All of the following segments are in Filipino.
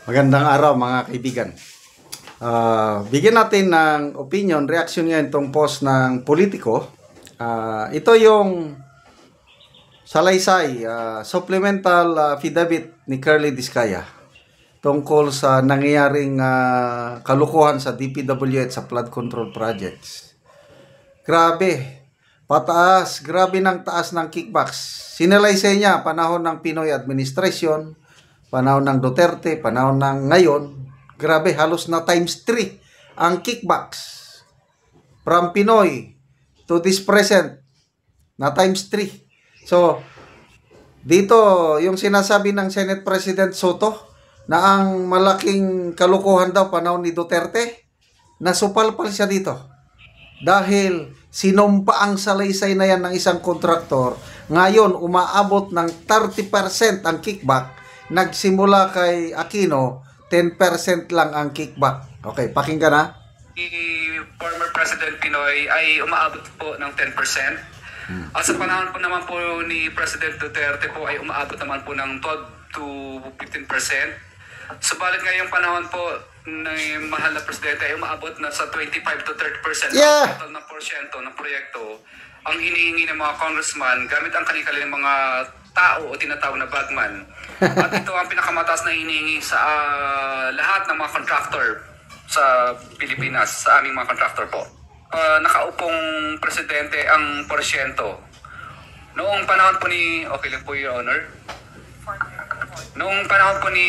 Magandang araw mga kaibigan. Bigyan natin ng opinion, reaction ngayon itong post ng politiko. Ito yung salaysay, supplemental affidavit ni Curly Discaya tungkol sa nangyayaring kalukuhan sa DPWH sa flood control projects. Grabe, pataas, grabe ng taas ng kickbacks. Sinalaysay niya panahon ng Pinoy administration, panahon ng Duterte, panahon ng ngayon. Grabe, halos na times 3 ang kickbacks. From Pinoy to this present, na times 3. So, dito yung sinasabi ng Senate President Soto na ang malaking kalukuhan daw panahon ni Duterte, nasupalpal siya dito. Dahil sinumpa ang salaysay na yan ng isang kontraktor, ngayon umaabot ng 30% ang kickback. Nagsimula kay Aquino, 10% lang ang kickback. Okay, pakinggan na. Si former President Pinoy ay umaabot po ng 10%. At sa panahon po naman po ni President Duterte po ay umaabot naman po ng 12 to 15%. Subalit ngayong panahon po ng mahal na presidente ay umaabot na sa 25 to 30% Yeah. ang total na porsyento ng proyekto ang hinihingi ng mga congressman gamit ang kanilang mga tao o tinatawag na bagman. At ito ang pinakamataas na hinihingi sa lahat ng mga contractor sa Pilipinas, sa aming mga contractor po. Nakaupong presidente ang porsyento. Noong panahon po ni, okay lang po Your Honor, noong panahon po ni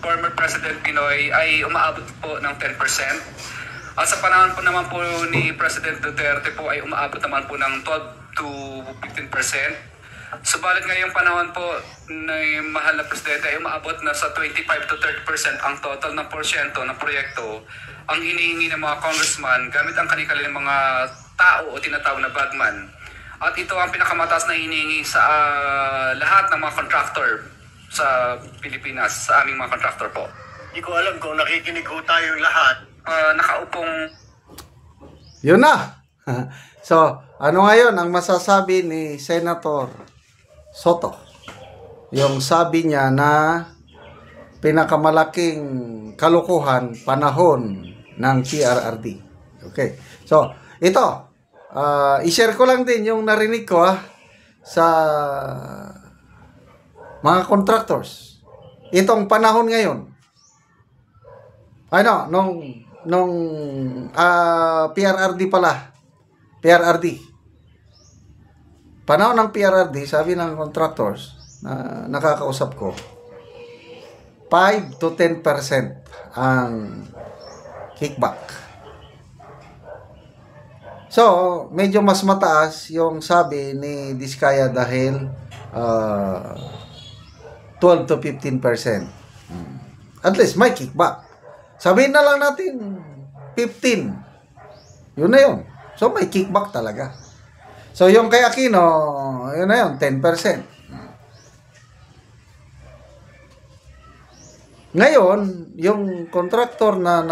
former President Pinoy ay umaabot po ng 10%. At sa panahon po naman po ni President Duterte po ay umaabot naman po ng 12 to 15%. Subalit ngayong panahon po ng mahal na presidente ay umaabot na sa 25 to 30% ang total na porsyento ng proyekto ang hinihingi ng mga congressman gamit ang kanilang mga tao o tinatawag na bagman. At ito ang pinakamataas na hinihingi sa lahat ng mga contractor sa Pilipinas, sa aming mga contractor po. Hindi ko alam kung nakikinig ko tayong lahat. Nakaupong... Yun na. So, ano ngayon ang masasabi ni Senator Soto? Yung sabi niya na pinakamalaking kalukuhan panahon ng PRRD. Okay. So, ito. I-share ko lang din yung narinig ko sa mga contractors. Itong panahon ngayon. Ano, nung PRRD pala. PRRD. Panahon ng PRRD, sabi ng contractors na nakakausap ko, 5 to 10% ang kickback. So, medyo mas mataas yung sabi ni Discaya dahil 12 to 15%. At least may kickback. Sabihin na lang natin 15. Yun na yun. So may kickback talaga. So yung kay Aquino, yun na yun, 10%. Ngayon, yung contractor na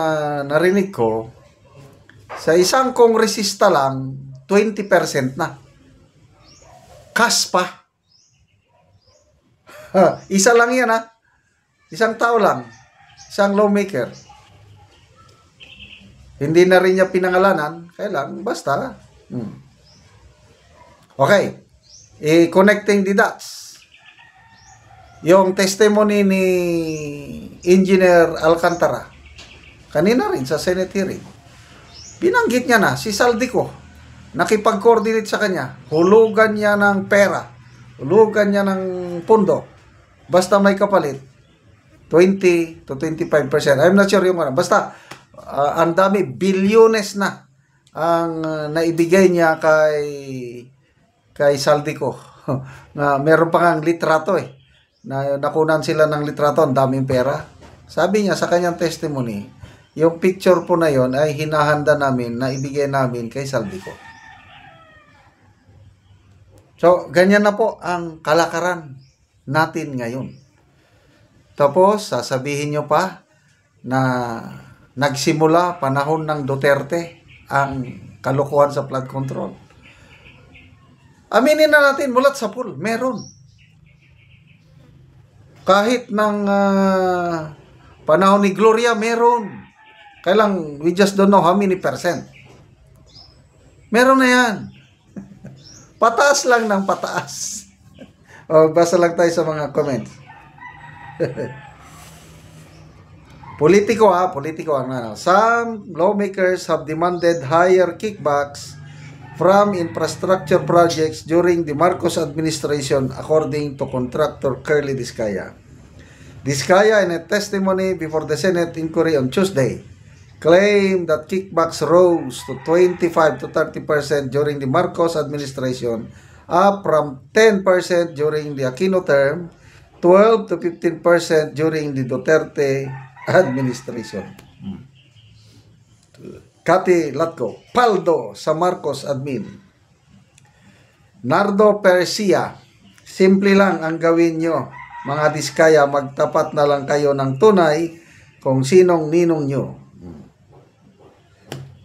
narinig ko, sa isang kongresista lang, 20% na. Cash pa. Isa lang yan Isang tao lang. Isang lawmaker. Hindi na rin niya pinangalanan. Kailan? Basta. Okay. Connecting the dots. Yung testimony ni Engineer Alcantara. Kanina rin sa Senate hearing. Binanggit niya na si Saldico. Nakipag-coordinate sa kanya. Hulugan niya ng pera. Hulugan niya ng pundo. Basta may kapalit. 20 to 25%. I'm not sure yung ano. Basta, ang dami, bilyones na ang naibigay niya kay Saldico. Na meron pa nga litrato na nakunan sila ng litrato, ang daming pera. Sabi niya sa kanyang testimony, yung picture po na yon ay hinahanda namin na ibigay namin kay Saldico. So, ganyan na po ang kalakaran natin ngayon. Tapos, sasabihin nyo pa na nagsimula panahon ng Duterte ang kalukuhan sa flood control. Aminin na natin, mulat sa pool, meron. Kahit ng Panahon ni Gloria, meron. Kailang, we just don't know how many percent. Meron na yan. Pataas lang ng pataas. Basa lang tayo sa mga comments. Politiko ang ano. Some lawmakers have demanded higher kickbacks from infrastructure projects during the Marcos administration, according to contractor Curly Discaya. Discaya, in a testimony before the Senate inquiry on Tuesday, claimed that kickbacks rose to 25 to 30% during the Marcos administration, up from 10% during the Aquino term, 12 to 15% during the Duterte administration. Cathy Latco, paldo sa Marcos admin. Nardo Persia, simple lang ang gawin nyo. Mga Diskaya, magtapat na lang kayo ng tunay kung sinong ninong nyo.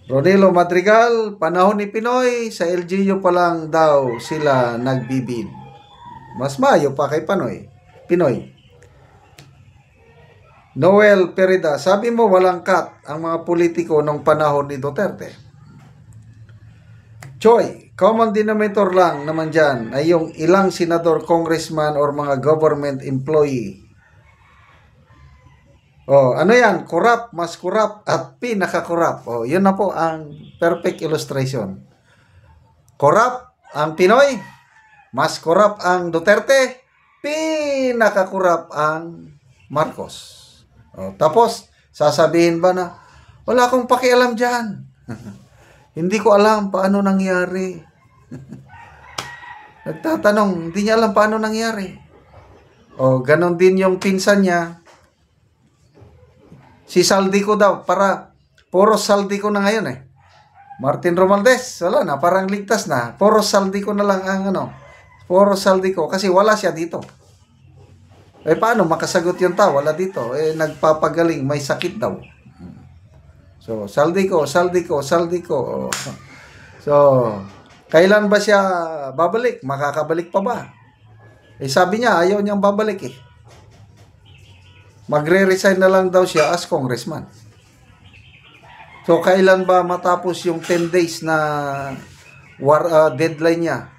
Ronelo Madrigal, panahon ni Pinoy, sa LGU pa lang daw sila nagbibid. Mas mayo pa kay Pinoy. Noel Perida, sabi mo walang cut ang mga politiko nung panahon ni Duterte. Choy, common denominator lang naman dyan ay yung ilang senador, congressman, or mga government employee. Ano yan? Corrupt, mas corrupt, at pinaka-corrupt. Yun na po ang perfect illustration. Corrupt ang Pinoy, mas corrupt ang Duterte, pinaka-corrupt ang Marcos. Tapos, sasabihin ba na, wala akong pakialam dyan. Hindi ko alam paano nangyari. Nagtatanong, hindi niya alam paano nangyari. Ganon din yung pinsan niya. Si Saldico daw, puro Saldico na ngayon eh. Martin Romualdez, wala na, parang ligtas na. Puro Saldico na lang ang puro Saldico, kasi wala siya dito. Paano makasagot yung tao? Wala dito. Nagpapagaling, may sakit daw. So, Saldico. So, kailan ba siya babalik? Makakabalik pa ba? Sabi niya, ayaw niyang babalik eh. Magre-resign na lang daw siya as congressman. So, kailan ba matapos yung 10 days na deadline niya?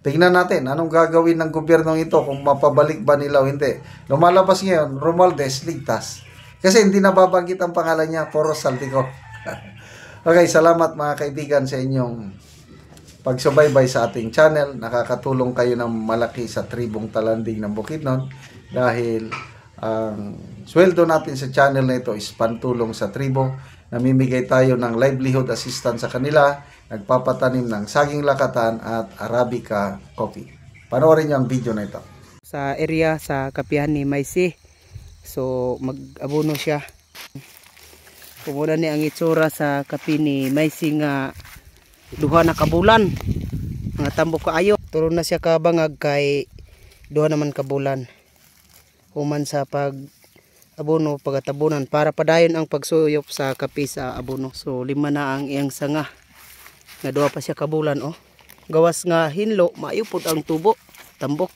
Tingnan natin, anong gagawin ng gobyernong ito kung mapabalik ba nila o hindi. Lumalabas ngayon, Romualdez, ligtas. Kasi hindi nababanggit ang pangalan niya, puro Saldico. Okay, salamat mga kaibigan sa inyong pagsubaybay sa ating channel. Nakakatulong kayo ng malaki sa tribong Talanding ng Bukidnon dahil ang sweldo natin sa channel na ito is pantulong sa tribo. Namimigay tayo ng livelihood assistance sa kanila, nagpapatanim ng saging lakatan at Arabica coffee. Panoorin niyo ang video na ito. Sa area sa kapihan ni Maisi. So mag-abono siya. Kumuna ni ang itsura sa kapi ni Maisi nga duha na kabulan. Mga tambok kaayo. Turo na siya kabangag kay duha naman kabulan. Human sa abono pagatabunan para padayon ang pagsuyop sa kapi sa abono. So 5 na ang iyang sanga. Nga duha pa siya kabulan Gawas nga hinlo maayupod ang tubo, tambok.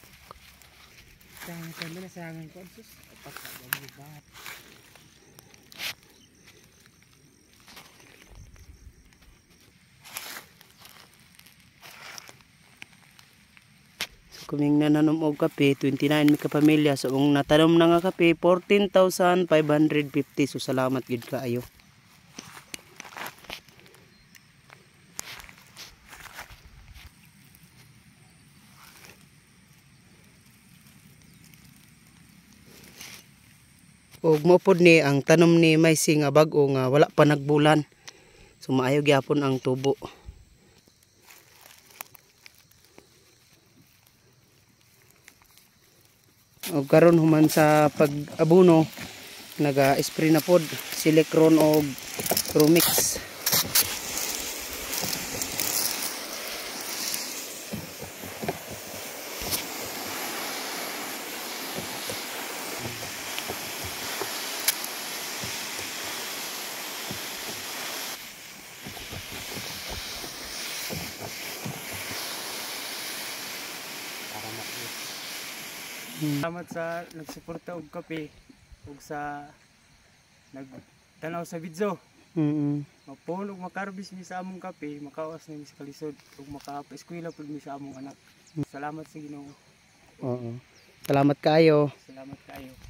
So kuming nananom og kape 29 mi ka pamilya, so kung natanom na nga kape 14,550. So salamat gid kaayo. Og mopod ni ang tanom ni Maisi nga bag-o nga wala pa nagbulan. So maayo gyapon ang tubo. Og karon human sa pag-abono naga-spray na pod Silicron og Promix. Salamat sa nagsuporta og kape. ug sa nagtanaw sa video. Mapon ug makarbis mi sa among kape, makawas na mi sa kalisod ug makapaeskwela pud mi sa among anak. Salamat sa Ginoo. Oo. Salamat kayo. Salamat kayo.